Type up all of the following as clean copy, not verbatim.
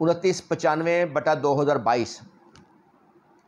2995/2022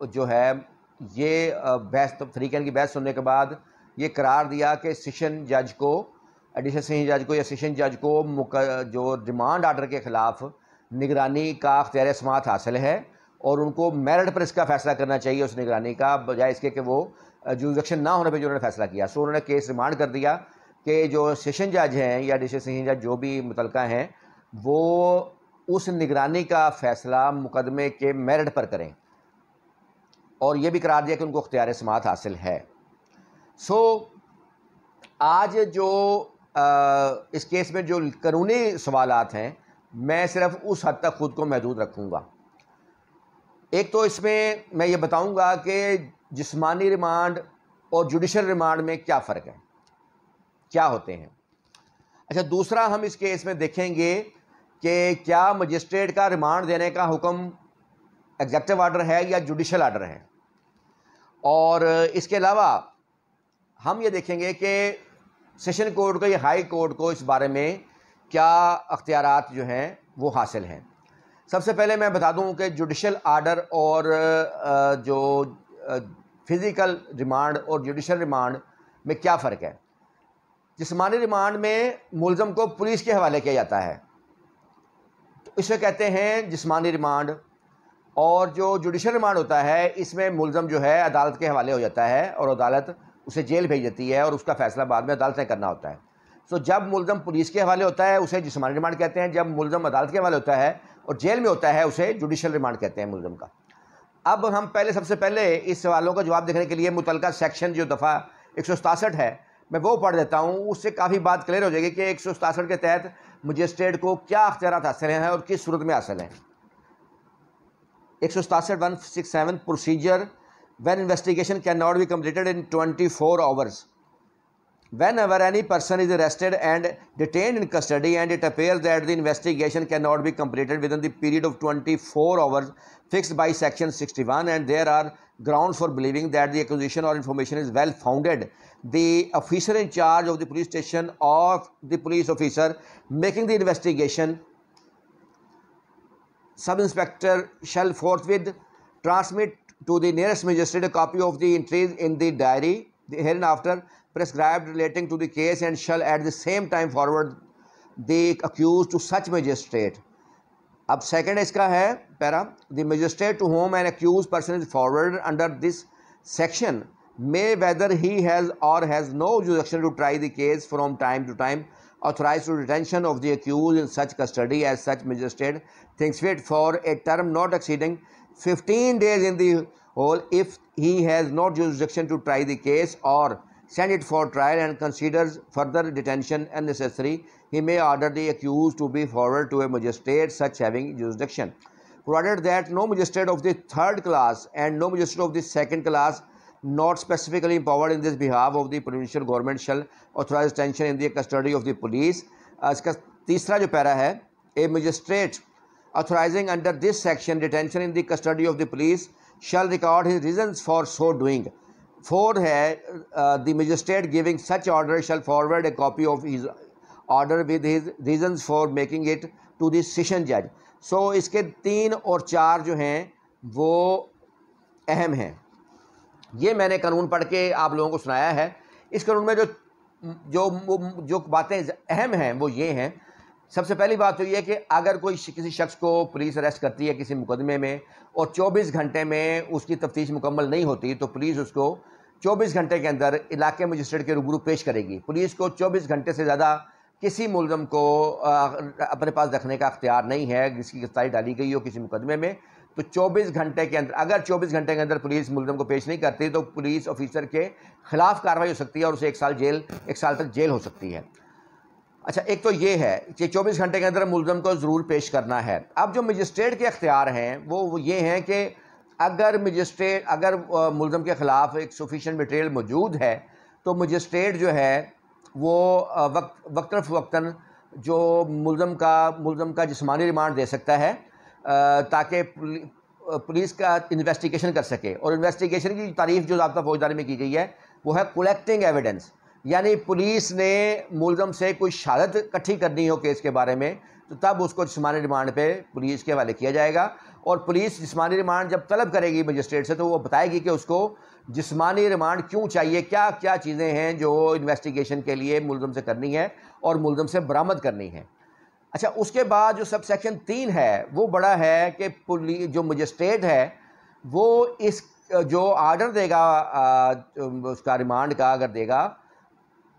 جو ہے یہ بحث فریقین کی بحث سننے کے بعد یہ قرار دیا کہ سیشن جج کو ایڈیشنل سیشن جج کو یا سیشن جج کو جو ریمانڈ آرڈر کے خلاف نگرانی کا اختیار سماعت حاصل ہے اور ان کو میرٹ پر اس کا فیصلہ کرنا چاہیے اس نگرانی کا، بجائے اس کے کہ وہ جوریسڈکشن نہ ہونے پہ جو انہوں نے فیصلہ کیا. سو انہوں نے کیس ریمانڈ کر دیا کہ جو سیشن جج ہیں یا ایڈیشنل سیشن جج جو بھی متعلقہ ہیں وہ اس نگرانی کا فیصلہ مقدمے کے میرٹ پر کریں، اور یہ بھی قرار دیا کہ ان کو اختیار سماعت حاصل ہے. سو آج جو اس کیس میں جو قانونی سوالات ہیں میں صرف اس حد تک خود کو محدود رکھوں گا. ایک تو اس میں یہ بتاؤں گا کہ جسمانی ریمانڈ اور جوڈیشل ریمانڈ میں کیا فرق ہے، کیا ہوتے ہیں. اچھا، دوسرا ہم اس کیس میں دیکھیں گے کہ کیا مجسٹریٹ کا ریمانڈ دینے کا حکم ایگزیکٹو آرڈر ہے یا جوڈیشل آرڈر ہے، اور اس کے علاوہ ہم یہ دیکھیں گے کہ سیشن کورٹ کو یا ہائی کورٹ کو اس بارے میں کیا اختیارات جو ہیں وہ حاصل ہیں. سب سے پہلے میں بتا دوں کہ جوڈیشل آرڈر اور جو فزیکل ریمانڈ اور جوڈیشل ریمانڈ میں کیا فرق ہے. جسمانی ریمانڈ میں ملزم کو پولیس کے حوالے کیا جاتا ہے، تو اسے کہتے ہیں جسمانی ریمانڈ. اور جو جوڈیشل ریمانڈ ہوتا ہے اس میں ملزم جو ہے عدالت کے حوالے ہو جاتا ہے اور عدالت اسے جیل بھیج دیتی ہے اور اس کا فیصلہ بعد میں عدالت نے کرنا ہوتا ہے. سو جب ملزم پولیس کے حوالے ہوتا ہے اسے جسمانی ریمانڈ کہتے ہیں، جب ملزم عدالت کے حوالے ہوتا ہے اور جیل میں ہوتا ہے اسے جوڈیشل ریمانڈ کہتے ہیں ملزم کا. اب ہم سب سے پہلے اس سوالوں کا جواب دیکھنے کے لیے متعلقہ سیکشن جو دفعہ 167 ہے میں وہ پڑھ دیتا ہوں، اس سے کافی بات کلیئر ہو جائے گی کہ 167 کے تحت مجسٹریٹ کو کیا اختیارات حاصل ہیں اور کس صورت میں حاصل ہیں. 167 167 procedure when investigation cannot be completed in 24 hours. Whenever any person is arrested and detained in custody and it appears that the investigation cannot be completed within the period of 24 hours fixed by section 61 and there are grounds for believing that the accusation or information is well founded, the officer in charge of the police station or the police officer making the investigation, sub-inspector shall forthwith transmit to the nearest magistrate a copy of the entries in the diary hereinafter prescribed relating to the case and shall at the same time forward the accused to such magistrate. اب second اس کا ہے پیرا، the magistrate to whom an accused person is forwarded under this section may, whether he has or has no jurisdiction to try the case from time to time, authorize to detention of the accused in such custody as such magistrate thinks fit for a term not exceeding 15 days in the whole. If he has no jurisdiction to try the case or send it for trial and considers further detention unnecessary, he may order the accused to be forwarded to a magistrate such having jurisdiction, provided that no magistrate of the third class and no magistrate of the second class not specifically empowered in this behalf of the provincial government shall authorize detention in the custody of the police. اس کا تیسرا جو پیرا ہے، a magistrate authorizing under this section detention in the custody of the police shall record his reasons for so doing. Fourth ہے the magistrate giving such order shall forward a copy of his order with his reasons for making it to the session judge. So اس کے 3 اور 4 جو ہیں وہ اہم ہیں. یہ میں نے قانون پڑھ کے آپ لوگوں کو سنایا ہے. اس قانون میں جو باتیں اہم ہیں وہ یہ ہیں. سب سے پہلی بات تو یہ کہ اگر کوئی کسی شخص کو پولیس اریسٹ کرتی ہے کسی مقدمے میں اور 24 گھنٹے میں اس کی تفتیش مکمل نہیں ہوتی تو پولیس اس کو 24 گھنٹے کے اندر علاقے مجسٹریٹ کے روبرو پیش کرے گی. پولیس کو 24 گھنٹے سے زیادہ کسی ملزم کو اپنے پاس رکھنے کا اختیار نہیں ہے جس کی گرفتاری ڈالی گئی ہو کسی مقدمے میں. تو 24 گھنٹے کے اندر اگر 24 گھنٹے کے اندر پولیس ملزم کو پیش نہیں کرتی تو پولیس آفیسر کے خلاف کارروائی ہو سکتی ہے اور اسے 1 سال تک جیل ہو سکتی ہے. اچھا، ایک تو یہ ہے کہ 24 گھنٹے کے اندر ملزم کو ضرور پیش کرنا ہے. اب جو مجسٹریٹ کے اختیار ہیں وہ یہ ہیں کہ اگر ملزم کے خلاف ایک سفیشینٹ مٹیریل موجود ہے تو مجسٹریٹ جو ہے وہ وقتاً فوقتاً جو ملزم کا جسمانی ریمانڈ دے سکتا ہے تاکہ پولیس کا انویسٹیگیشن کر سکے. اور انویسٹیگیشن کی تعریف جو ضابطہ فوجداری میں کی گئی ہے وہ ہے کلیکٹنگ ایویڈنس، یعنی پولیس نے ملزم سے کوئی شہادت اکٹھی کرنی ہو کیس کے بارے میں تو تب اس کو جسمانی ریمانڈ پہ پولیس کے حوالے کیا جائے گا. اور پولیس جسمانی ریمانڈ جب طلب کرے گی مجسٹریٹ سے تو وہ بتائے گی کہ اس کو جسمانی ریمانڈ کیوں چاہیے، کیا کیا چیزیں ہیں جو انویسٹیگیشن کے لیے ملزم سے کرنی ہے اور ملزم سے برآمد کرنی ہے۔ اچھا، اس کے بعد جو سب سیکشن 3 ہے وہ بڑا ہے کہ جو مجسٹریٹ ہے وہ اس جو آرڈر دے گا اس کا ریمانڈ کا اگر دے گا،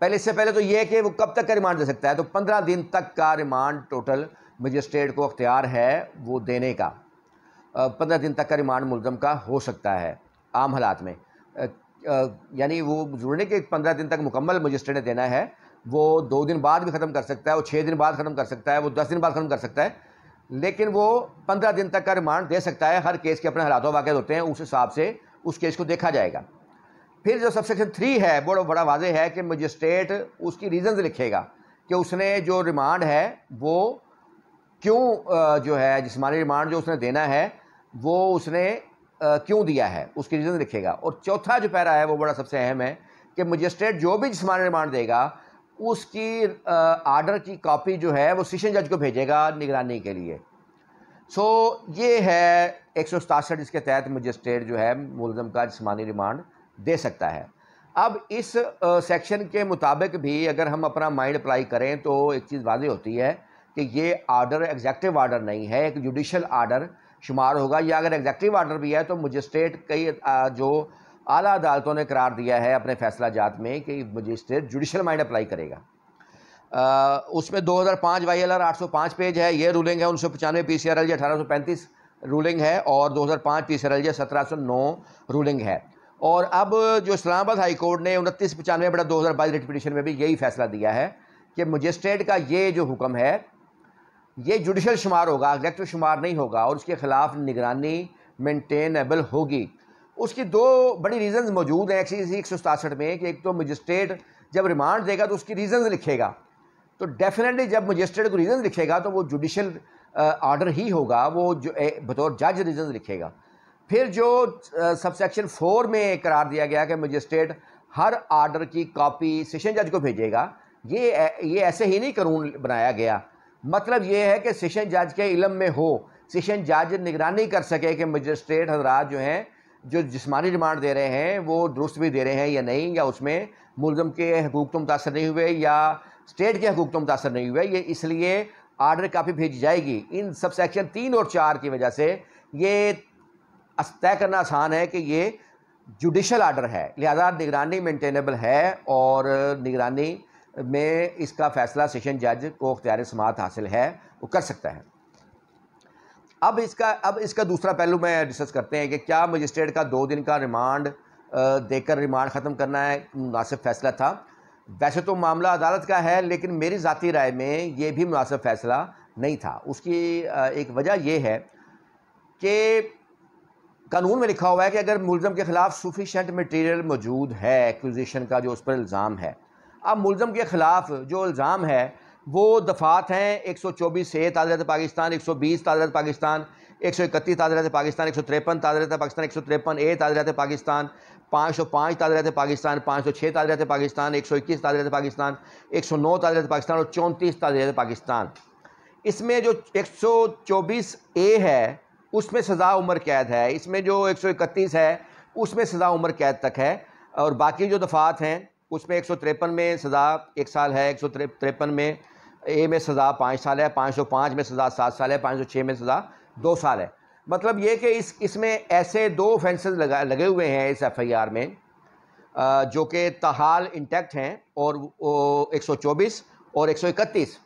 پہلے اس سے پہلے تو یہ کہ وہ کب تک کا ریمانڈ دے سکتا ہے، تو 15 دن تک کا ریمانڈ ٹوٹل مجسٹریٹ کو اختیار ہے وہ دینے کا۔ 15 دن تک کا ریمانڈ ملزم کا ہو سکتا ہے عام حالات میں، یعنی وہ ضروری نہیں کہ 15 دن تک مکمل مجسٹریٹ نے دینا ہے، وہ 2 دن بعد بھی ختم کر سکتا ہے، وہ 6 دن بعد ختم کر سکتا ہے، وہ 10 دن بعد ختم کر سکتا ہے، لیکن وہ 15 دن تک کا ریمانڈ دے سکتا ہے۔ ہر کیس کے اپنے حالات و واقعات ہوتے ہیں، اس حساب سے اس کیس کو دیکھا جائے گا۔ پھر جو سب سیکشن 3 ہے بڑا واضح ہے کہ مجسٹریٹ اس کی ریزنز لکھے گا کہ اس نے جو ریمانڈ ہے وہ کیوں جو ہے جسمانی ریمانڈ جو اس نے دینا ہے وہ اس نے کیوں دیا ہے، اس کی ریزنز لکھے گا۔ اور چوتھا جو پیرا ہے وہ بڑا سب سے اہم ہے کہ مجسٹریٹ جو بھی جسمانی ریمانڈ دے گا اس کی آرڈر کی کاپی جو ہے وہ سیشن جج کو بھیجے گا نگرانی کے لیے۔ سو یہ ہے 167 اس کے تحت مجسٹریٹ جو ہے ملزم کا جسمانی ریمانڈ دے سکتا ہے۔ اب اس سیکشن کے مطابق بھی اگر ہم اپنا مائنڈ اپلائی کریں تو ایک چیز واضح ہوتی ہے کہ یہ آرڈر ایگزیکٹو آرڈر نہیں ہے، ایک جوڈیشل آرڈر شمار ہوگا، یا اگر ایگزیکٹو آرڈر بھی ہے تو مجسٹریٹ کئی جو اعلیٰ عدالتوں نے قرار دیا ہے اپنے فیصلہ جات میں کہ مجسٹریٹ جوڈیشل مائنڈ اپلائی کرے گا۔ اس میں 2005 YLR 805 پیج ہے، یہ رولنگ ہے، 1995 PCRLJ 1835 رولنگ ہے، اور 2005 PCRLJ 1709 رولنگ ہے۔ اور اب جو اسلام آباد ہائی کورٹ نے 2995/2022 ریٹ پٹیشن میں بھی یہی فیصلہ دیا ہے کہ مجسٹریٹ کا یہ جو حکم ہے یہ جوڈیشل شمار ہوگا، ایگزیکٹو شمار نہیں ہوگا، اور اس کے خلاف نگرانی مینٹینیبل ہوگی۔ اس کی 2 بڑی ریزنز موجود ہیں 167 میں، کہ ایک تو مجسٹریٹ جب ریمانڈ دے گا تو اس کی ریزنز لکھے گا، تو ڈیفینیٹلی جب مجسٹریٹ کو ریزنز لکھے گا تو وہ جوڈیشل آرڈر ہی ہوگا، وہ جو بطور جج ریزنز لکھے گا۔ پھر جو سب سیکشن 4 میں قرار دیا گیا کہ مجسٹریٹ ہر آرڈر کی کاپی سیشن جج کو بھیجے گا، یہ ایسے ہی نہیں قانون بنایا گیا، مطلب یہ ہے کہ سیشن جج کے علم میں ہو، سیشن جج نگرانی کر سکے کہ مجسٹریٹ حضرات جو ہیں جو جسمانی ریمانڈ دے رہے ہیں وہ درست بھی دے رہے ہیں یا نہیں، یا اس میں ملزم کے حقوق تو متاثر نہیں ہوئے یا اسٹیٹ کے حقوق تو متاثر نہیں ہوئے، یہ اس لیے آرڈر کاپی بھیجی جائے گی۔ ان سب سیکشن 3 اور 4 کی وجہ سے یہ طے کرنا آسان ہے کہ یہ جوڈیشل آرڈر ہے، لہذا نگرانی مینٹینیبل ہے، اور نگرانی میں اس کا فیصلہ سیشن جج کو اختیار سماعت حاصل ہے، وہ کر سکتا ہے۔ اب اس کا دوسرا پہلو میں ڈسکس کرتے ہیں کہ کیا مجسٹریٹ کا 2 دن کا ریمانڈ دے کر ریمانڈ ختم کرنا ہے مناسب فیصلہ تھا۔ ویسے تو معاملہ عدالت کا ہے، لیکن میری ذاتی رائے میں یہ بھی مناسب فیصلہ نہیں تھا۔ اس کی ایک وجہ یہ ہے کہ قانون میں لکھا ہوا ہے کہ اگر ملزم کے خلاف سفیشینٹ مٹیریل موجود ہے ایکوزیشن کا جو اس پر الزام ہے، اب ملزم کے خلاف جو الزام ہے وہ دفعات ہیں 124A تعزیرات پاکستان، 120 تعزیرات پاکستان، 131 تعزیرات پاکستان، 153 تعزیرات پاکستان، 153A تعزیرات پاکستان، 505 تعزیرات پاکستان، 506 تعزیرات پاکستان، 121 تعزیرات پاکستان، 109 تعزیرات پاکستان اور 34 تعزیرات پاکستان۔ اس میں جو 124A ہے اس میں سزا عمر قید ہے، اس میں جو 131 ہے اس میں سزا عمر قید تک ہے، اور باقی جو دفعات ہیں اس میں 153 میں سزا 1 سال ہے، 153 میں اے میں سزا 5 سال ہے، 505 میں سزا 7 سال ہے، 506 میں سزا 2 سال ہے۔ مطلب یہ کہ اس میں ایسے 2 offenses لگے ہوئے ہیں اس FIR میں جو کہ تاحال انٹیکٹ ہیں، اور 124 اور 131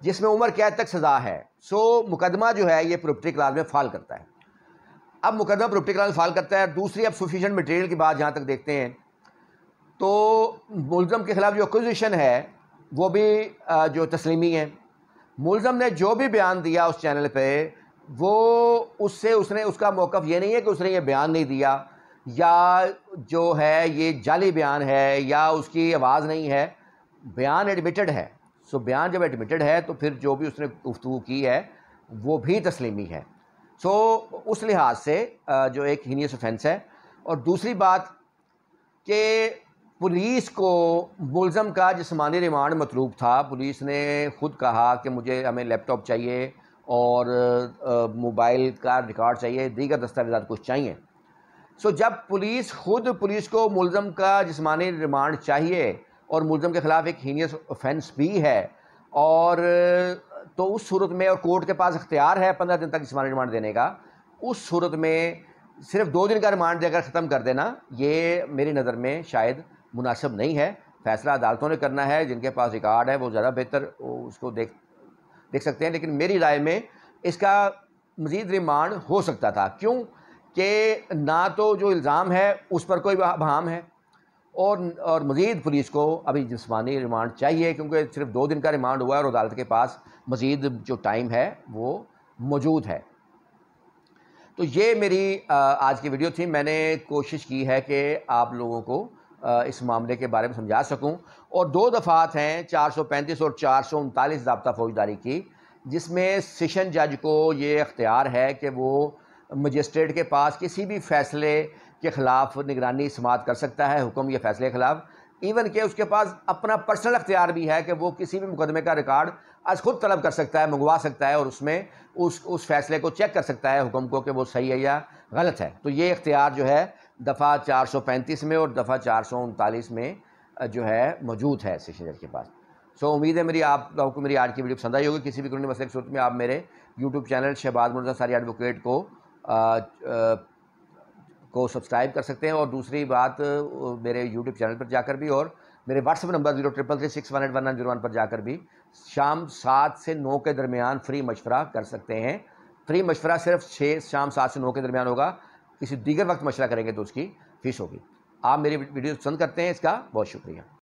جس میں عمر قید تک سزا ہے۔ سو مقدمہ جو ہے یہ پروپرٹی کلاز میں فال کرتا ہے۔ اب مقدمہ پروپرٹی کلاز میں فال کرتا ہے۔ دوسری اب سفیشینٹ مٹیریل کی بات جہاں تک دیکھتے ہیں تو ملزم کے خلاف جو ایکوزیشن ہے وہ بھی جو تسلیمی ہے۔ ملزم نے جو بھی بیان دیا اس چینل پہ وہ اس نے اس کا موقف یہ نہیں ہے کہ اس نے یہ بیان نہیں دیا، یا جو ہے یہ جعلی بیان ہے، یا اس کی آواز نہیں ہے، بیان ایڈمیٹڈ ہے۔ سو بیان جب ایڈمیٹڈ ہے تو پھر جو بھی اس نے گفتگو کی ہے وہ بھی تسلیمی ہے۔ سو اس لحاظ سے جو ایک ہینیس اوفینس ہے۔ اور دوسری بات کہ پولیس کو ملزم کا جسمانی ریمانڈ مطلوب تھا، پولیس نے خود کہا کہ ہمیں لیپ ٹاپ چاہیے اور موبائل کا ریکارڈ چاہیے، دیگر دستاویزات کچھ چاہیے۔ جب پولیس کو ملزم کا جسمانی ریمانڈ چاہیے اور ملزم کے خلاف ایک ہینیس اوفینس بھی ہے، اور تو اس صورت میں اور کورٹ کے پاس اختیار ہے 15 دن تک جسمانی ریمانڈ دینے کا، اس صورت میں صرف 2 دن کا ریمانڈ دے کر ختم کر دینا یہ میری نظر میں شاید مناسب نہیں ہے۔ فیصلہ عدالتوں نے کرنا ہے، جن کے پاس ریکارڈ ہے وہ زیادہ بہتر اس کو دیکھ سکتے ہیں، لیکن میری رائے میں اس کا مزید ریمانڈ ہو سکتا تھا۔ کیوں کہ نہ تو جو الزام ہے اس پر کوئی ابہام ہے، اور مزید پولیس کو ابھی جسمانی ریمانڈ چاہیے، کیونکہ صرف 2 دن کا ریمانڈ ہوا ہے اور عدالت کے پاس مزید جو ٹائم ہے وہ موجود ہے۔ تو یہ میری آج کی ویڈیو تھی۔ میں نے کوشش کی ہے کہ آپ لوگوں کو اس معاملے کے بارے میں سمجھا سکوں، اور 2 دفعات ہیں 435 اور 439 ضابطہ فوجداری کی، جس میں سیشن جج کو یہ اختیار ہے کہ وہ مجسٹریٹ کے پاس کسی بھی فیصلے کے خلاف نگرانی سماعت کر سکتا ہے، حکم یا فیصلے کے خلاف، ایون کہ اس کے پاس اپنا پرسنل اختیار بھی ہے کہ وہ کسی بھی مقدمے کا ریکارڈ از خود طلب کر سکتا ہے، منگوا سکتا ہے، اور اس میں اس فیصلے کو چیک کر سکتا ہے حکم کو کہ وہ صحیح ہے یا غلط ہے۔ تو یہ اختیار جو ہے دفعہ 435 میں اور دفعہ 439 میں جو ہے موجود ہے سیشن جج کے پاس۔ امید ہے آپ لوگوں کو میری آج کی ویڈیو پسند آئی ہوگی۔ کسی بھی قانونی مسئلے کی صورت میں آپ میرے YouTube channel Shahbaz Murtaza Ansari advocate کو سبسکرائب کر سکتے ہیں، اور دوسری بات میرے یوٹیوب چینل پر جا کر بھی، اور میرے واٹس ایپ نمبر 0333618191 پر جا کر بھی شام 7 سے 9 کے درمیان فری مشورہ کر سکتے ہیں۔ فری مشورہ صرف شام 7 سے 9 کے درمیان ہوگا، کسی دیگر وقت مشورہ کریں گے تو اس کی فیس ہوگی۔ آپ میری ویڈیو پسند کرتے ہیں، اس کا بہت شکریہ۔